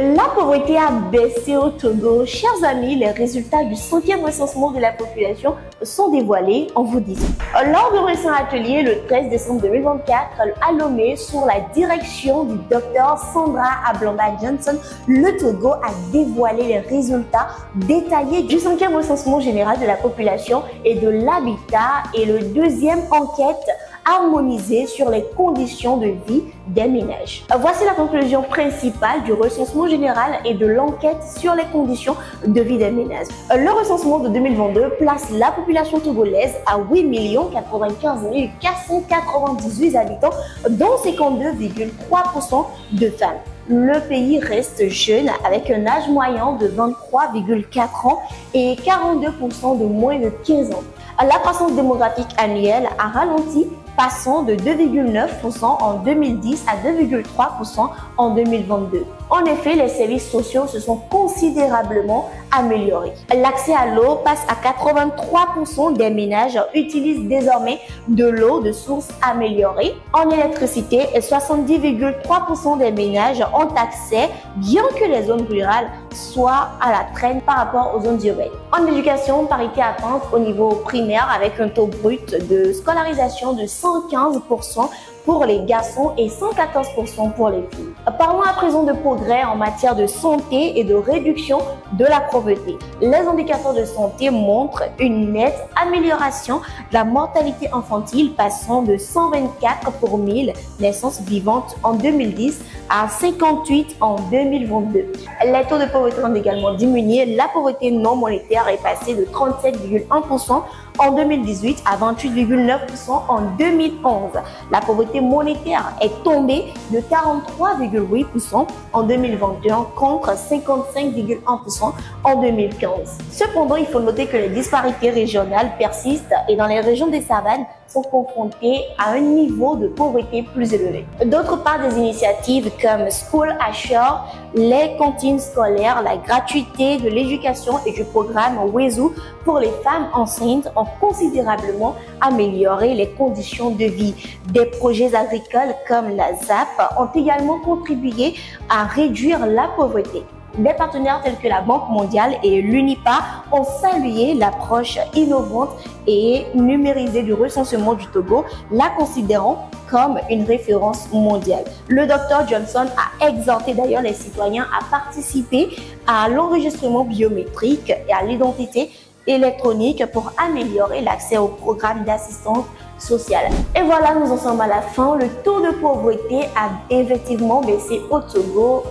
La pauvreté a baissé au Togo. Chers amis, les résultats du 5e recensement de la population sont dévoilés en vous disant. Lors de récent atelier le 13 décembre 2024, à Lomé, sous la direction du docteur Sandra Ablanda Johnson, le Togo a dévoilé les résultats détaillés du 5e recensement général de la population et de l'habitat et le 2e enquête harmonisée sur les conditions de vie des ménages. Voici la conclusion principale du recensement général et de l'enquête sur les conditions de vie des ménages. Le recensement de 2022 place la population togolaise à 8 095 498 habitants, dont 52,3% de femmes. Le pays reste jeune avec un âge moyen de 23,4 ans et 42% de moins de 15 ans. La croissance démographique annuelle a ralenti, passant de 2,9% en 2010 à 2,3% en 2022. En effet, les services sociaux se sont considérablement améliorés. L'accès à l'eau passe à 83% des ménages utilisent désormais de l'eau de source améliorée. En électricité, 70,3% des ménages ont accès, bien que les zones rurales soient à la traîne par rapport aux zones urbaines. En éducation, parité atteinte au niveau primaire avec un taux brut de scolarisation de 115% pour les garçons et 114% pour les filles. Parlons à présent de progrès en matière de santé et de réduction de la pauvreté. Les indicateurs de santé montrent une nette amélioration de la mortalité infantile, passant de 124 pour 1000 naissances vivantes en 2010 à 58 en 2022. Les taux de pauvreté ont également diminué. La pauvreté non monétaire est passée de 37,1% en 2018 à 28,9% en 2011. La pauvreté monétaire est tombée de 43,8% en 2021 contre 55,1% en 2015. Cependant, il faut noter que les disparités régionales persistent et dans les régions des savanes sont confrontées à un niveau de pauvreté plus élevé. D'autre part, des initiatives comme School Assure, les cantines scolaires, la gratuité de l'éducation et du programme WESU pour les femmes enceintes ont considérablement amélioré les conditions de vie. Des projets agricoles comme la ZAP ont également contribué à réduire la pauvreté. Des partenaires tels que la Banque mondiale et l'UNIPA ont salué l'approche innovante et numérisée du recensement du Togo, la considérant comme une référence mondiale. Le Dr Johnson a exhorté d'ailleurs les citoyens à participer à l'enregistrement biométrique et à l'identité électronique pour améliorer l'accès au programme d'assistance sociale. Et voilà, nous en sommes à la fin. Le taux de pauvreté a effectivement baissé au Togo.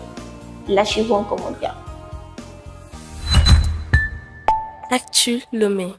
Lâchez-vous en commentaire. Actu Lomé.